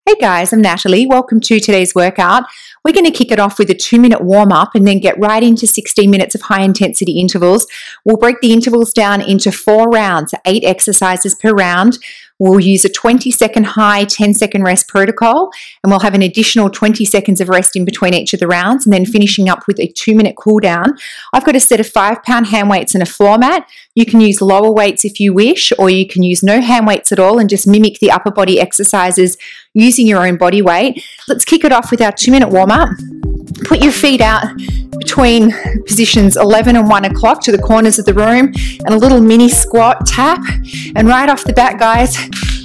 Hey guys, I'm Natalie. Welcome to today's workout. We're going to kick it off with a 2-minute warm-up and then get right into 16 minutes of high-intensity intervals. We'll break the intervals down into 4 rounds, 8 exercises per round. We'll use a 20-second high, 10-second rest protocol, and we'll have an additional 20 seconds of rest in between each of the rounds, and then finishing up with a 2-minute cool down. I've got a set of 5-pound hand weights and a floor mat. You can use lower weights if you wish, or you can use no hand weights at all and just mimic the upper body exercises using your own body weight. Let's kick it off with our 2-minute warm-up. Put your feet out between positions 11 and 1 o'clock to the corners of the room and a little mini squat tap. And right off the bat, guys,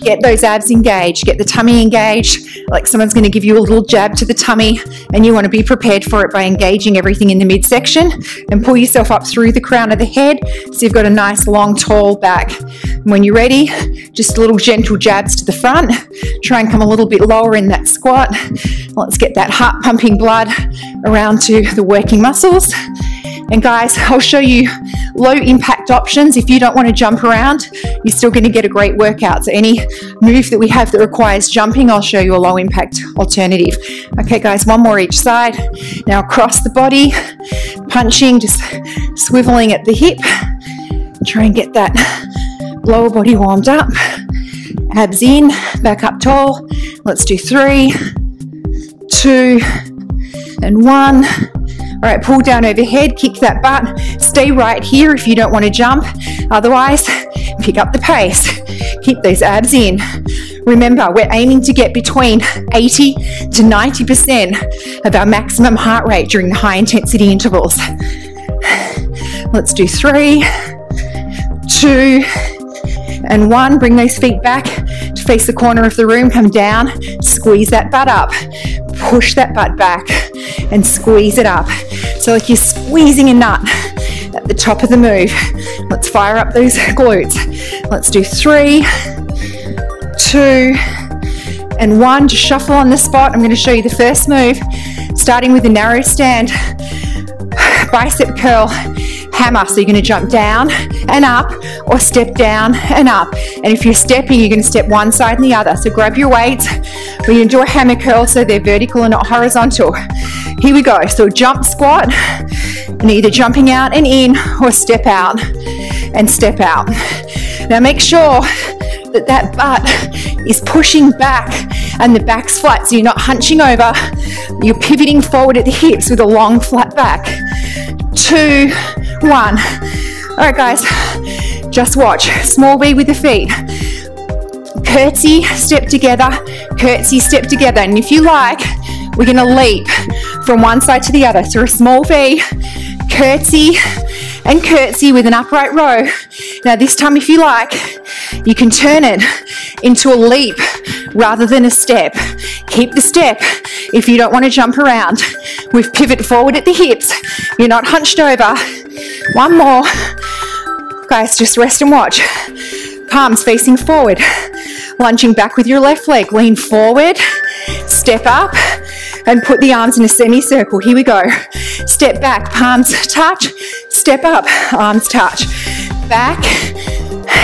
get those abs engaged, get the tummy engaged, like someone's going to give you a little jab to the tummy, and you want to be prepared for it by engaging everything in the midsection and pull yourself up through the crown of the head so you've got a nice long tall back. And when you're ready, just little gentle jabs to the front. Try and come a little bit lower in that squat. Let's get that heart pumping blood around to the working muscles. And guys, I'll show you low impact options. If you don't want to jump around, you're still going to get a great workout. So any move that we have that requires jumping, I'll show you a low impact alternative. Okay guys, one more each side. Now across the body, punching, just swiveling at the hip. Try and get that lower body warmed up. Abs in, back up tall. Let's do 3, 2, and 1. All right, pull down overhead, kick that butt. Stay right here if you don't want to jump. Otherwise, pick up the pace. Keep those abs in. Remember, we're aiming to get between 80 to 90% of our maximum heart rate during the high intensity intervals. Let's do 3, 2, and 1. Bring those feet back to face the corner of the room. Come down, squeeze that butt up. Push that butt back and squeeze it up. So like you're squeezing a nut at the top of the move. Let's fire up those glutes. Let's do 3, 2, and 1. Just shuffle on the spot. I'm going to show you the first move, starting with a narrow stand. Bicep curl hammer. So you're going to jump down and up, or step down and up. And if you're stepping, you're going to step one side and the other. So grab your weights. We're going to do a hammer curl so they're vertical and not horizontal. Here we go. So jump squat, and either jumping out and in, or step out and step out. Now make sure that that butt is pushing back and the back's flat, so you're not hunching over. You're pivoting forward at the hips with a long flat back. 2, 1. All right guys, just watch. Small V with the feet. Curtsy, step together, curtsy, step together. And if you like, we're going to leap from one side to the other. So a small V, curtsy, and curtsy with an upright row. Now this time, if you like, you can turn it into a leap rather than a step. Keep the step if you don't want to jump around. We've pivoted forward at the hips. You're not hunched over. One more. Guys, just rest and watch. Palms facing forward. Lunging back with your left leg. Lean forward. Step up. And put the arms in a semicircle. Here we go. Step back, palms touch. Step up, arms touch. Back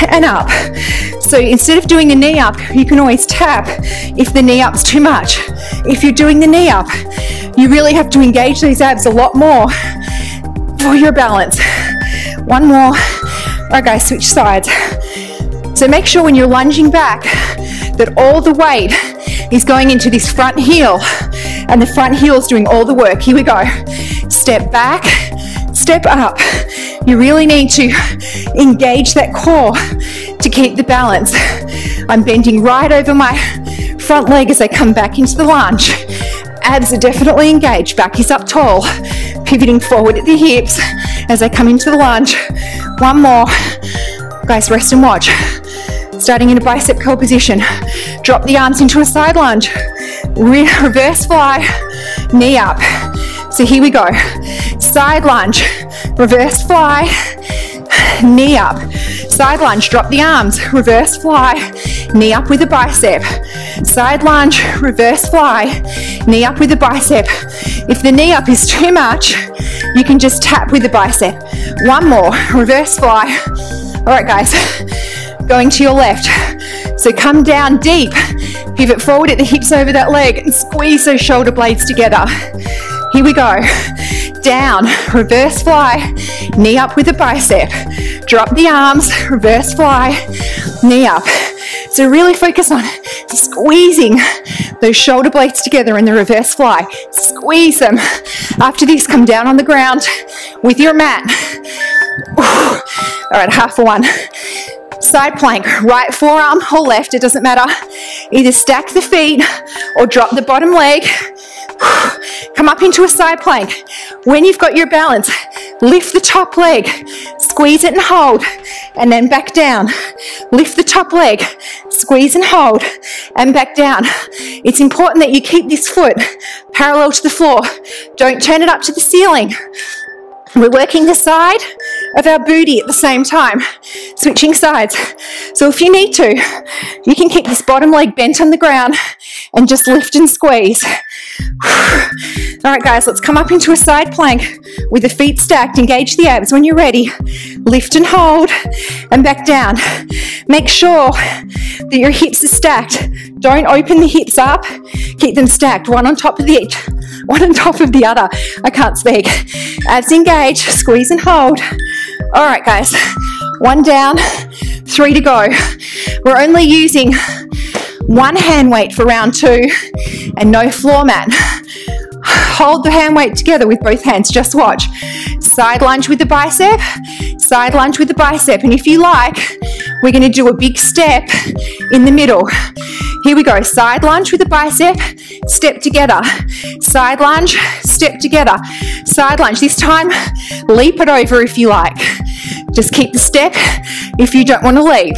and up. So instead of doing the knee up, you can always tap if the knee up's too much. If you're doing the knee up, you really have to engage these abs a lot more for your balance. One more. All right, guys, switch sides. So make sure when you're lunging back that all the weight is going into this front heel, and the front heel is doing all the work. Here we go. Step back, step up. You really need to engage that core to keep the balance. I'm bending right over my front leg as I come back into the lunge. Abs are definitely engaged. Back is up tall. Pivoting forward at the hips as I come into the lunge. One more. Guys, rest and watch. Starting in a bicep curl position. Drop the arms into a side lunge. Reverse fly, knee up. So here we go. Side lunge, reverse fly, knee up. Side lunge, drop the arms, reverse fly, knee up with the bicep. Side lunge, reverse fly, knee up with the bicep. If the knee up is too much, you can just tap with the bicep. One more, reverse fly. All right guys, going to your left. So come down deep, Pivot forward at the hips over that leg and squeeze those shoulder blades together. Here we go. Down, reverse fly, knee up with the bicep. Drop the arms, reverse fly, knee up. So really focus on squeezing those shoulder blades together in the reverse fly. Squeeze them. After this, come down on the ground with your mat. All right, half for one. Side plank, right forearm or left, it doesn't matter. Either stack the feet or drop the bottom leg. Come up into a side plank. When you've got your balance, lift the top leg, squeeze it and hold, and then back down. Lift the top leg, squeeze and hold, and back down. It's important that you keep this foot parallel to the floor. Don't turn it up to the ceiling. We're working the side of our booty at the same time, switching sides. So if you need to, you can keep this bottom leg bent on the ground and just lift and squeeze. All right, guys, let's come up into a side plank with the feet stacked. Engage the abs. When you're ready, lift and hold and back down. Make sure that your hips are stacked. Don't open the hips up. Keep them stacked, one on top of the other. I can't speak. Abs engage, squeeze and hold. All right, guys, one down, 3 to go. We're only using one hand weight for round 2 and no floor mat. Hold the hand weight together with both hands. Just watch. Side lunge with the bicep, side lunge with the bicep. And if you like, we're going to do a big step in the middle. Here we go. Side lunge with the bicep, step together. Side lunge, step together. Side lunge. This time, leap it over if you like. Just keep the step if you don't want to leap.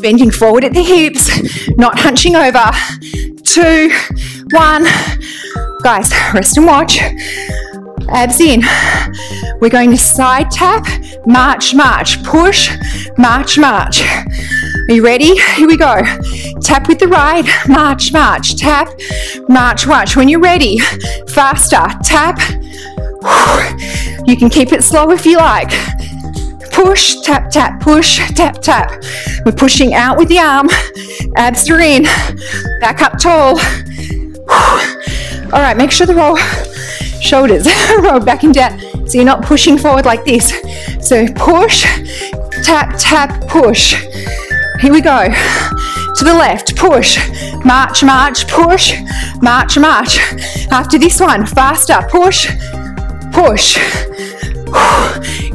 Bending forward at the hips, not hunching over. 2, 1. Guys, rest and watch. Abs in. We're going to side tap, march, march, push, march, march. Are you ready? Here we go. Tap with the right, march, march, tap, march, march. When you're ready, faster, tap. You can keep it slow if you like. Push, tap, tap, push, tap, tap. We're pushing out with the arm. Abs are in. Back up tall. All right, make sure the shoulders roll back and down so you're not pushing forward like this. So push, tap, tap, push. Here we go. To the left, push, march, march, push, march, march. After this one, faster, push, push.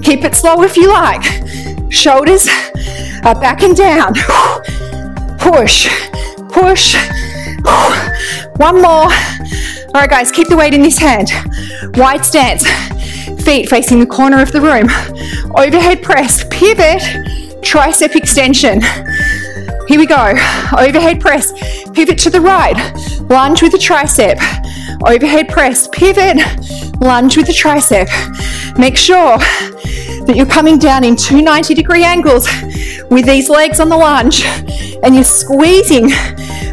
Keep it slow if you like. Shoulders are back and down. Push, push. One more. All right, guys, keep the weight in this hand. Wide stance. Feet facing the corner of the room. Overhead press, pivot, tricep extension. Here we go. Overhead press, pivot to the right. Lunge with the tricep. Overhead press, pivot, lunge with the tricep. Make sure that you're coming down in 2 90-degree angles with these legs on the lunge and you're squeezing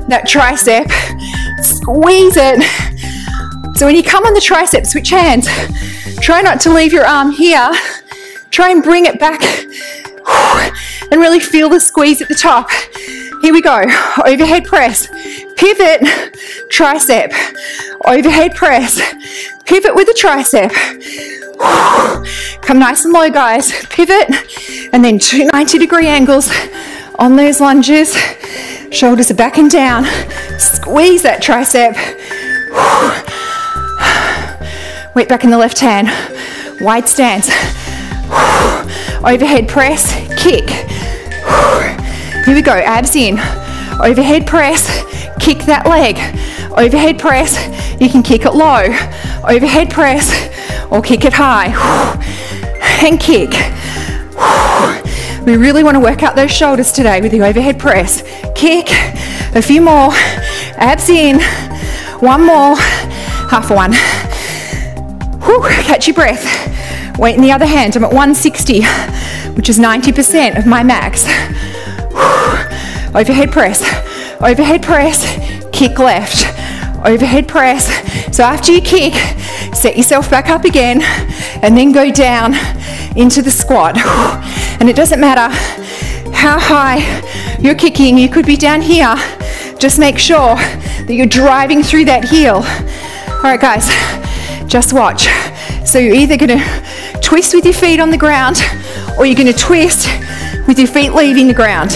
that tricep. Squeeze it. So when you come on the tricep, switch hands. Try not to leave your arm here. Try and bring it back and really feel the squeeze at the top. Here we go. Overhead press, pivot, tricep. Overhead press, pivot with the tricep. Come nice and low, guys. Pivot, and then 2 90-degree angles on those lunges. Shoulders are back and down. Squeeze that tricep. Weight back in the left hand. Wide stance. Overhead press, kick. Here we go, abs in. Overhead press, kick that leg. Overhead press, you can kick it low. Overhead press, or kick it high. And kick. We really want to work out those shoulders today with the overhead press. Kick, a few more. Abs in. One more. Half one. Catch your breath. Weight in the other hand. I'm at 160, which is 90% of my max. Overhead press. Overhead press. Kick left. Overhead press. So after you kick, set yourself back up again and then go down into the squat. And it doesn't matter how high you're kicking, you could be down here. Just make sure that you're driving through that heel. All right, guys, just watch. So you're either gonna twist with your feet on the ground, or you're gonna twist with your feet leaving the ground.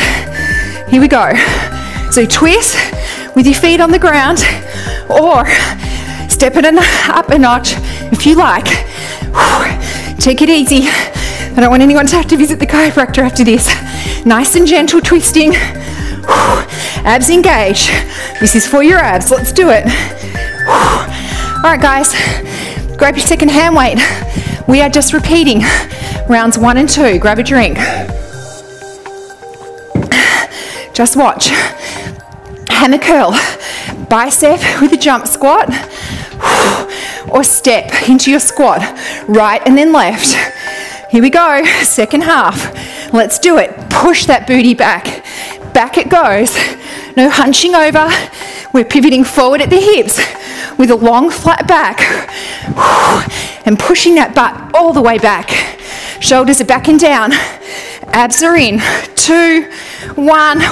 Here we go. So twist with your feet on the ground, or step it up a notch if you like. Take it easy. I don't want anyone to have to visit the chiropractor after this. Nice and gentle twisting. Abs engage. This is for your abs. Let's do it. All right, guys, grab your second hand weight. We are just repeating rounds 1 and 2. Grab a drink. Just watch. Hammer curl. Bicep with a jump squat, or step into your squat, right and then left. Here we go, second half. Let's do it. Push that booty back. Back it goes. No hunching over. We're pivoting forward at the hips with a long flat back, and pushing that butt all the way back. Shoulders are back and down. Abs are in. 2, 1.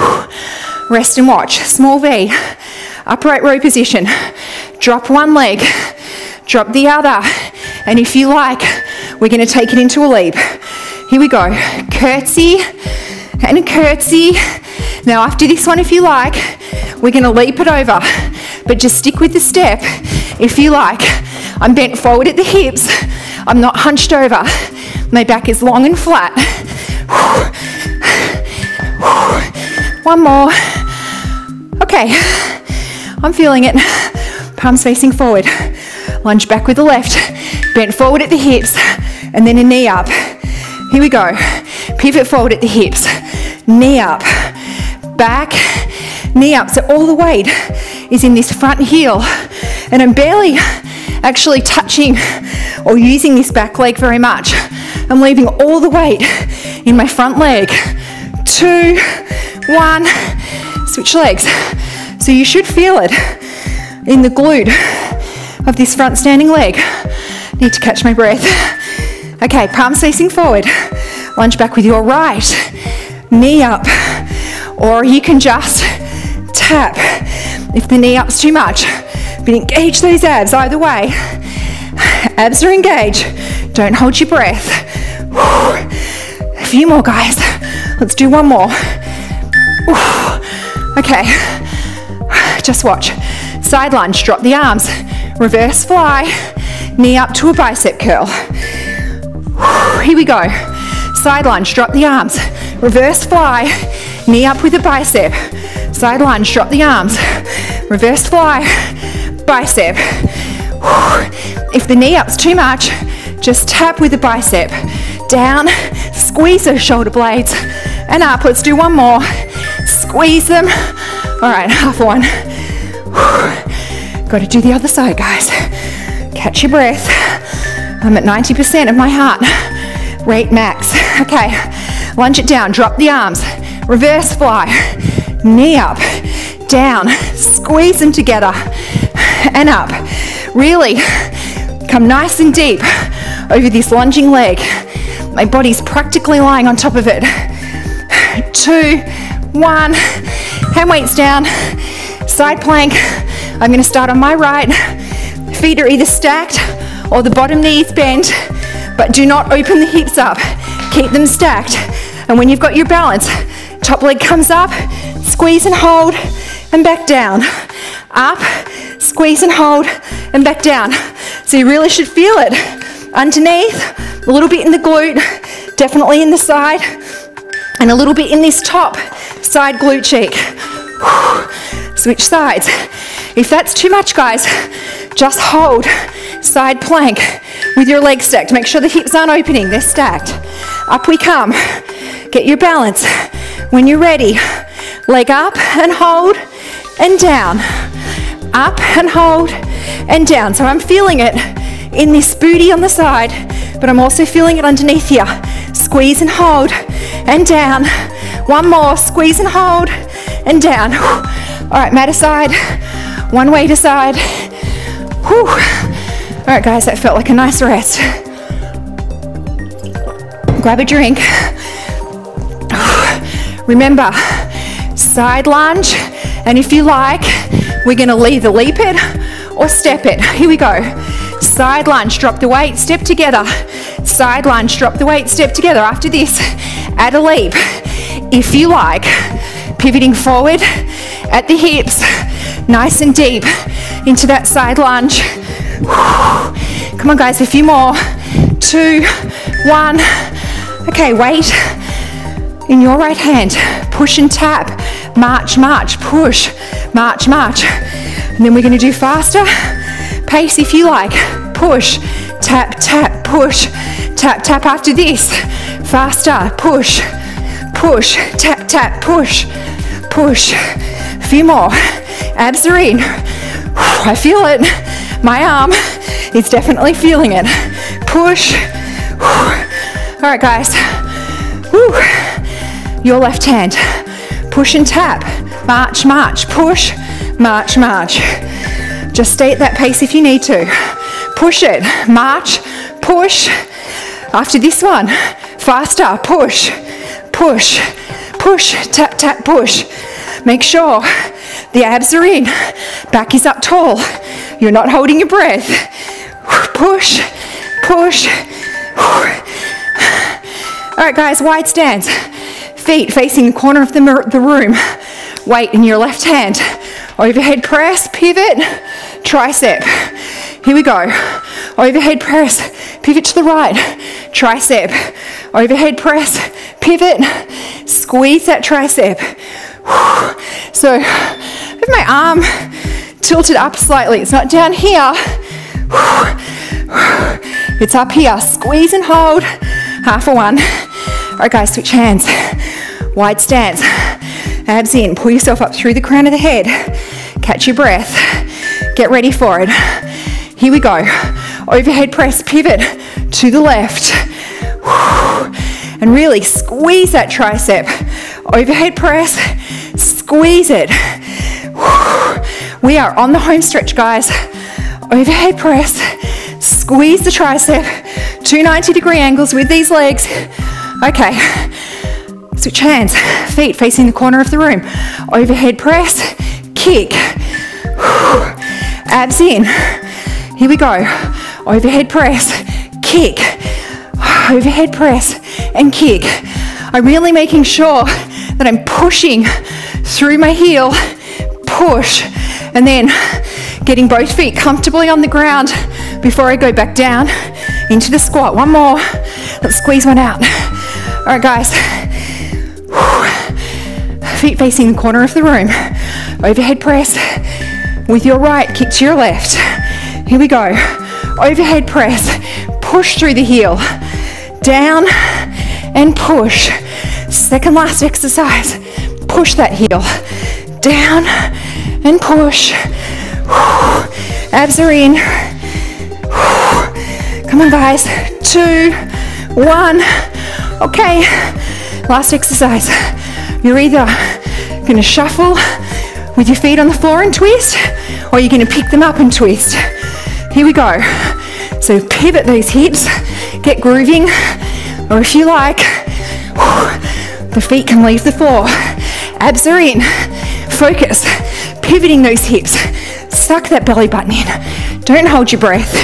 Rest and watch. Small V. Upright row position. Drop one leg. Drop the other. And if you like, we're going to take it into a leap. Here we go. Curtsy and curtsy. Now after this one, if you like, we're going to leap it over. But just stick with the step if you like. I'm bent forward at the hips. I'm not hunched over. My back is long and flat. One more. Okay, I'm feeling it. Palms facing forward. Lunge back with the left. Bent forward at the hips, and then a knee up. Here we go. Pivot forward at the hips. Knee up. Back, knee up. So all the weight is in this front heel. And I'm barely actually touching or using this back leg very much. I'm leaving all the weight in my front leg. 2, 1, switch legs. So you should feel it in the glute of this front standing leg. Need to catch my breath. Okay, palms facing forward. Lunge back with your right. Knee up. Or you can just tap if the knee up's too much. But engage those abs either way. Abs are engaged. Don't hold your breath. A few more, guys. Let's do one more. Okay, just watch. Side lunge, drop the arms. Reverse fly, knee up to a bicep curl. Here we go. Side lunge, drop the arms. Reverse fly, knee up with a bicep. Side lunge, drop the arms. Reverse fly, bicep. If the knee up's too much, just tap with the bicep. Down, squeeze those shoulder blades, and up. Let's do one more. Squeeze them. All right, half one. Got to do the other side, guys. Catch your breath. I'm at 90% of my heart rate max. Okay, lunge it down, drop the arms. Reverse fly, knee up, down, squeeze them together, and up. Really come nice and deep over this lunging leg. My body's practically lying on top of it. 2, 1, hand weights down, side plank. I'm going to start on my right. Feet are either stacked or the bottom knee is bent, but do not open the hips up. Keep them stacked. And when you've got your balance, top leg comes up, squeeze and hold, and back down. Up, squeeze and hold, and back down. So you really should feel it underneath, a little bit in the glute, definitely in the side, and a little bit in this top side glute cheek. Switch sides. If that's too much, guys, just hold side plank with your legs stacked. Make sure the hips aren't opening, they're stacked. Up we come. Get your balance. When you're ready, leg up and hold and down. Up and hold and down. So I'm feeling it in this booty on the side, but I'm also feeling it underneath here. Squeeze and hold and down. One more, squeeze and hold and down. All right, mat aside, one weight aside. Whew. All right, guys, that felt like a nice rest. Grab a drink. Remember, side lunge, and if you like, we're going to either leap it or step it. Here we go. Side lunge, drop the weight, step together. Side lunge, drop the weight, step together. After this, add a leap. If you like, pivoting forward at the hips, nice and deep into that side lunge. Come on guys, a few more. 2, 1. Okay, weight in your right hand. Push and tap. March, march, push. March, march. And then we're going to do faster pace if you like. Push, tap, tap, push. Tap, tap after this. Faster, push, push, tap, tap, push, push. A few more. Abs are in. I feel it. My arm is definitely feeling it. Push. All right, guys. Woo. Your left hand. Push and tap. March, march. Push, march, march. Just stay at that pace if you need to. Push it. March, push. After this one, faster. Push, push, push. Tap, tap, push. Make sure the abs are in. Back is up tall. You're not holding your breath. Push, push. All right, guys, wide stance. Feet facing the corner of the room. Weight in your left hand. Overhead press, pivot, tricep. Here we go. Overhead press, pivot to the right. Tricep. Overhead press, pivot, squeeze that tricep. So, with my arm tilted up slightly. It's not down here. It's up here. Squeeze and hold. Half a one. All right, guys, switch hands. Wide stance. Abs in. Pull yourself up through the crown of the head. Catch your breath. Get ready for it. Here we go. Overhead press, pivot to the left. And really squeeze that tricep. Overhead press, squeeze it. We are on the home stretch, guys. Overhead press, squeeze the tricep. 2 90-degree angles with these legs. Okay, switch hands. Feet facing the corner of the room. Overhead press, kick. Abs in. Here we go. Overhead press, kick. Overhead press and kick. I'm really making sure that I'm pushing through my heel, push, and then getting both feet comfortably on the ground before I go back down into the squat. One more. Let's squeeze one out. All right, guys. Feet facing the corner of the room. Overhead press with your right, kick to your left. Here we go. Overhead press. Push through the heel. Down and push. Second last exercise. Push that heel. Down and push. Abs are in. Come on, guys. 2, 1. Okay. Last exercise. You're either going to shuffle with your feet on the floor and twist, or you're going to pick them up and twist. Here we go. So pivot those hips. Get grooving. Or if you like, the feet can leave the floor. Abs are in. Focus. Pivoting those hips. Suck that belly button in. Don't hold your breath.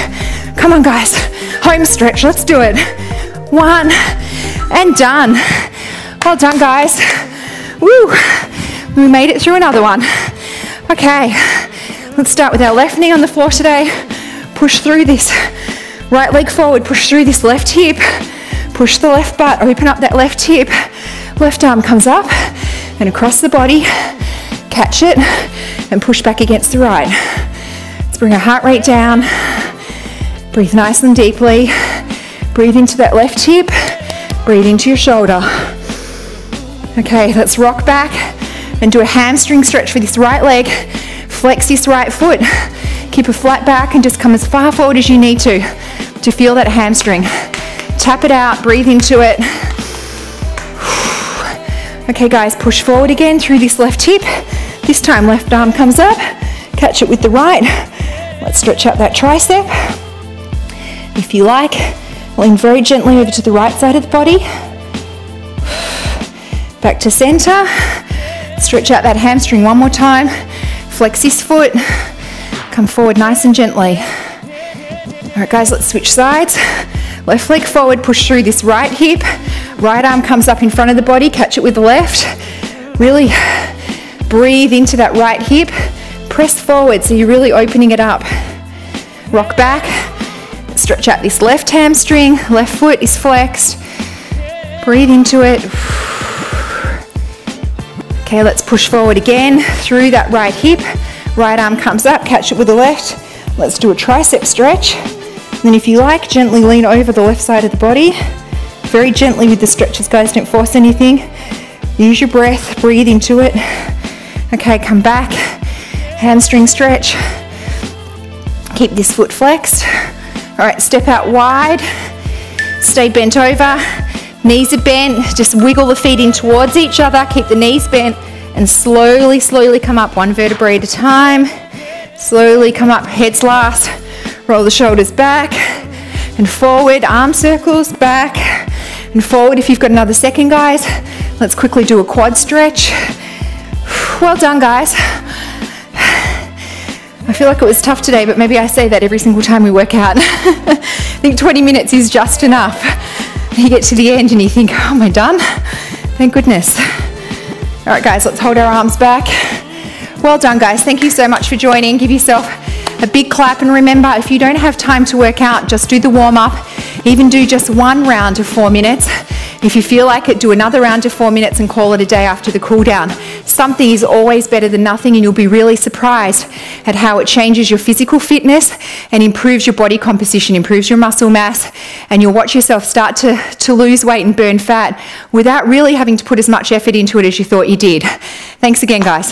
Come on, guys. Home stretch. Let's do it. 1 and done. Well done, guys. Woo. We made it through another one. Okay. Let's start with our left knee on the floor today. Push through this right leg forward. Push through this left hip. Push the left butt. Open up that left hip. Left arm comes up and across the body. Catch it and push back against the right. Let's bring our heart rate down. Breathe nice and deeply. Breathe into that left hip. Breathe into your shoulder. Okay, let's rock back and do a hamstring stretch for this right leg. Flex this right foot. Keep a flat back and just come as far forward as you need to feel that hamstring. Tap it out, breathe into it. Okay, guys, push forward again through this left hip. This time, left arm comes up. Catch it with the right. Let's stretch out that tricep. If you like, lean very gently over to the right side of the body. Back to center. Stretch out that hamstring one more time. Flex this foot. Come forward nice and gently. All right, guys, let's switch sides. Left leg forward, push through this right hip. Right arm comes up in front of the body, catch it with the left. Really breathe into that right hip. Press forward so you're really opening it up. Rock back. Stretch out this left hamstring. Left foot is flexed. Breathe into it. Okay, let's push forward again through that right hip. Right arm comes up, catch it with the left. Let's do a tricep stretch. And then if you like, gently lean over the left side of the body. Very gently with the stretches, guys, don't force anything. Use your breath, breathe into it. Okay, come back. Hamstring stretch. Keep this foot flexed. All right, step out wide. Stay bent over. Knees are bent. Just wiggle the feet in towards each other. Keep the knees bent and slowly, slowly come up one vertebrae at a time. Slowly come up, heads last. Roll the shoulders back and forward. Arm circles back and forward. If you've got another second, guys, let's quickly do a quad stretch. Well done, guys. I feel like it was tough today, but maybe I say that every single time we work out. I think 20 minutes is just enough. You get to the end and you think, oh, am I done? Thank goodness. All right, guys, let's hold our arms back. Well done, guys. Thank you so much for joining. Give yourself a big clap, and remember, if you don't have time to work out, just do the warm-up. Even do just one round of 4 minutes. If you feel like it, do another round of 4 minutes and call it a day after the cool down. Something is always better than nothing, and you'll be really surprised at how it changes your physical fitness and improves your body composition, improves your muscle mass, and you'll watch yourself start to lose weight and burn fat without really having to put as much effort into it as you thought you did. Thanks again, guys.